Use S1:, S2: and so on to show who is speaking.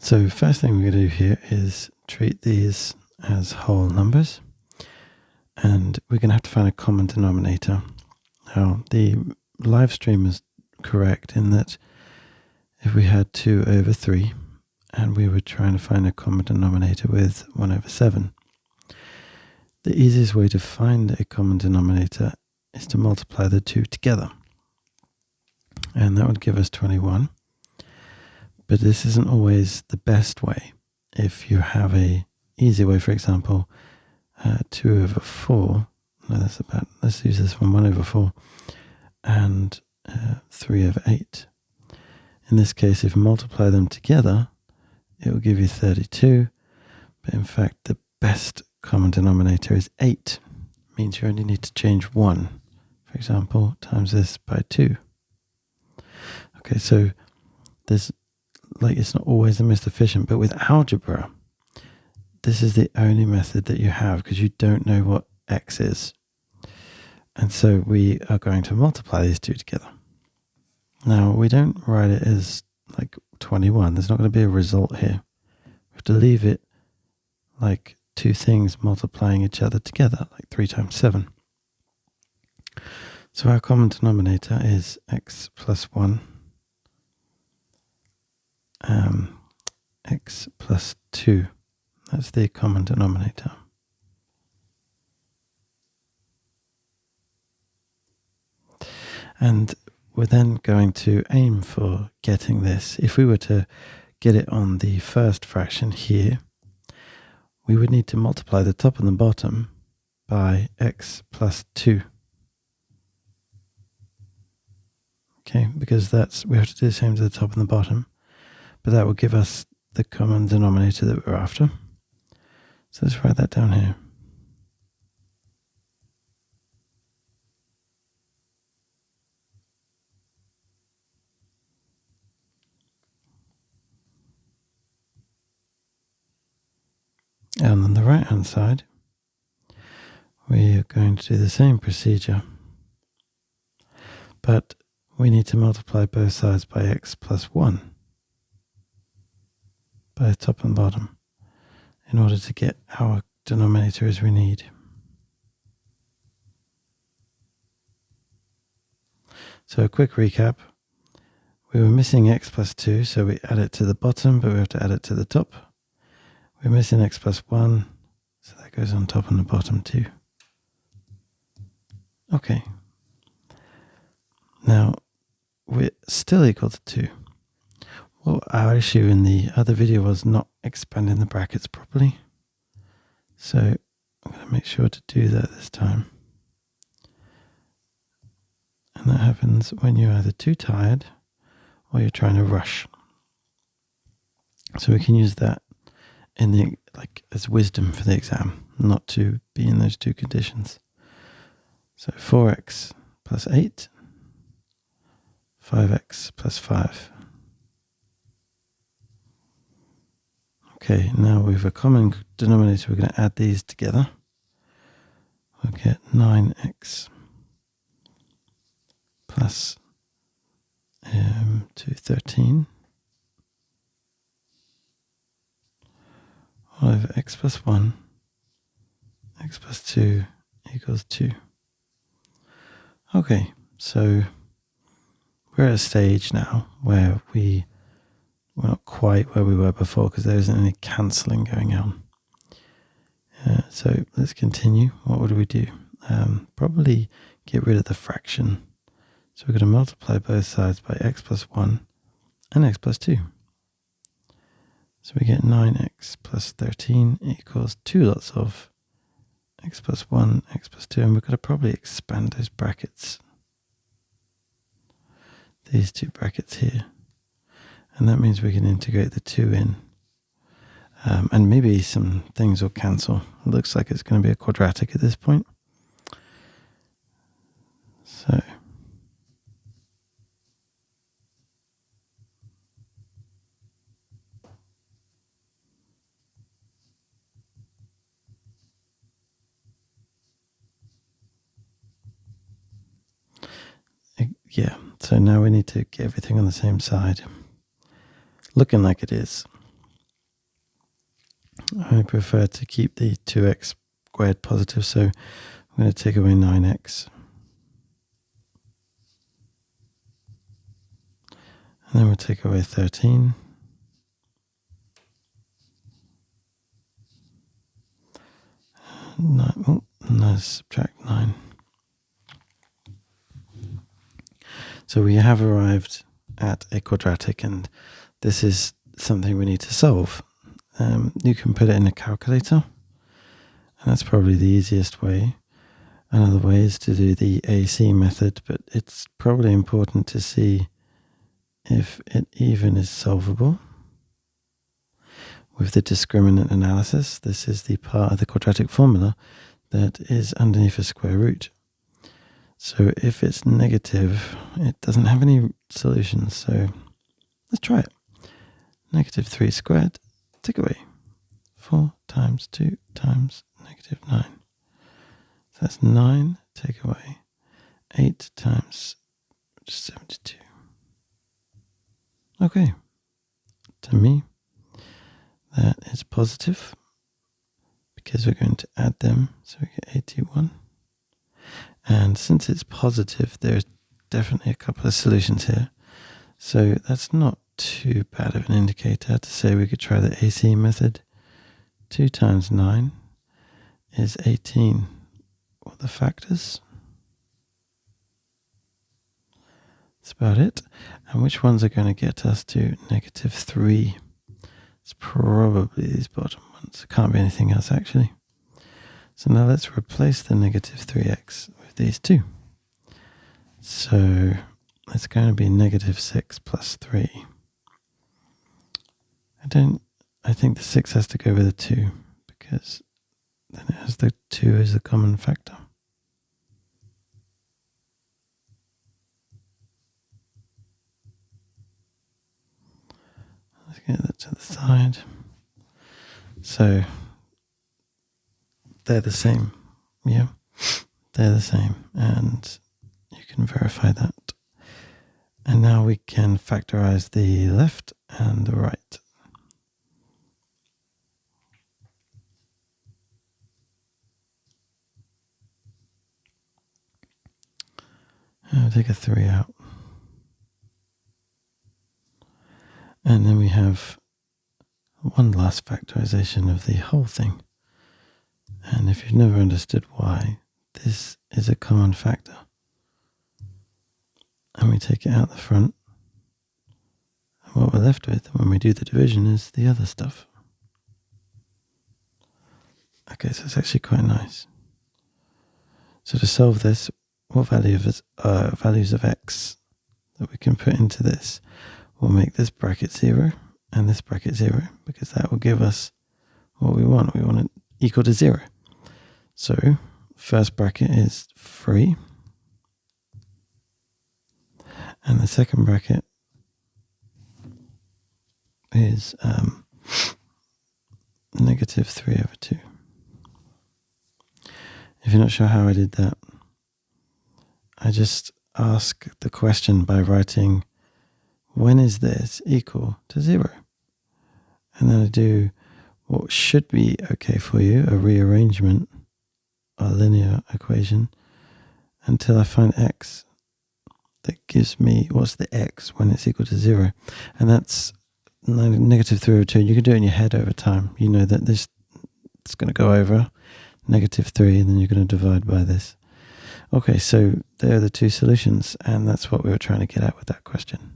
S1: So first thing we're going to do here is treat these as whole numbers, and we're going to have to find a common denominator. Now the live stream is correct in that if we had 2 over 3 and we were trying to find a common denominator with 1 over 7, the easiest way to find a common denominator is to multiply the two together, and that would give us 21. But this isn't always the best way. If you have a easy way, for example, 2 over 4, no, let's use this one, 1 over 4, and 3 over 8. In this case, if you multiply them together, it will give you 32. But in fact, the best common denominator is 8. It means you only need to change 1. For example, times this by 2. Okay, so there's it's not always the most efficient, but with algebra, this is the only method that you have because you don't know what x is. And so we are going to multiply these two together. Now, we don't write it as like 21. There's not going to be a result here. We have to leave it like two things multiplying each other together, like 3 times 7. So our common denominator is x plus 1. X plus 2. That's the common denominator. And we're then going to aim for getting this. If we were to get it on the first fraction here, we would need to multiply the top and the bottom by x plus 2. Okay, because we have to do the same to the top and the bottom. But that will give us the common denominator that we're after. So let's write that down here. And on the right hand side, we are going to do the same procedure. But we need to multiply both sides by x plus 1. By the top and bottom, in order to get our denominator as we need. So a quick recap. We were missing x plus 2, so we add it to the bottom, but we have to add it to the top. We're missing x plus 1, so that goes on top and the bottom too. Okay. Now, we're still equal to 2. Well, our issue in the other video was not expanding the brackets properly. So I'm going to make sure to do that this time. And that happens when you're either too tired or you're trying to rush. So we can use that in the as wisdom for the exam, not to be in those two conditions. So 4x plus 8, 5x plus 5. Okay, now we have a common denominator. We're going to add these together. We'll get 9x plus 13 all over x plus 1, x plus 2 equals 2. Okay, so we're at a stage now where we're not quite where we were before because there isn't any cancelling going on. So let's continue. What would we do? Probably get rid of the fraction. So we're going to multiply both sides by x plus 1 and x plus 2. So we get 9x plus 13 equals 2 lots of x plus 1, x plus 2. And we're going to probably expand those brackets. These two brackets here. And that means we can integrate the 2 in. And maybe some things will cancel. It looks like it's going to be a quadratic at this point. So yeah, so now we need to get everything on the same side. Looking like it is. I prefer to keep the 2x squared positive, so I'm going to take away 9x. And then we'll take away 13. Let's subtract 9. So we have arrived at a quadratic, and this is something we need to solve. You can put it in a calculator, and that's probably the easiest way. Another way is to do the AC method, but it's probably important to see if it even is solvable. With the discriminant analysis, this is the part of the quadratic formula that is underneath a square root. So if it's negative, it doesn't have any solutions. So let's try it. Negative 3 squared, take away 4 times 2 times negative 9. So that's 9, take away 8 times 72. Okay, to me, that is positive because we're going to add them. So we get 81. And since it's positive, there's definitely a couple of solutions here. So that's not too bad of an indicator to say we could try the AC method. 2 times 9 is 18. What are the factors? That's about it. And which ones are going to get us to negative 3? It's probably these bottom ones. It can't be anything else, actually. So now let's replace the negative 3x with these two. So it's going to be negative 6 plus 3. I think the 6 has to go with a 2 because then it has the 2 as the common factor. Let's get that to the side. So they're the same. Yeah, they're the same. And you can verify that. And now we can factorize the left and the right. I'll take a 3 out. And then we have one last factorization of the whole thing. And if you've never understood why, this is a common factor. And we take it out the front. And what we're left with when we do the division is the other stuff. Okay, so it's actually quite nice. So to solve this, what values of x that we can put into this? We'll make this bracket 0 and this bracket 0 because that will give us what we want. We want it equal to 0. So first bracket is 3 and the second bracket is negative 3 over 2. If you're not sure how I did that, I just ask the question by writing, when is this equal to 0? And then I do what should be okay for you, a rearrangement, a linear equation, until I find x that gives me what's the x when it's equal to 0. And that's negative 3 over 2. You can do it in your head over time. You know that this it's going to go over negative 3 and then you're going to divide by this. Okay, so there are the two solutions, and that's what we were trying to get at with that question.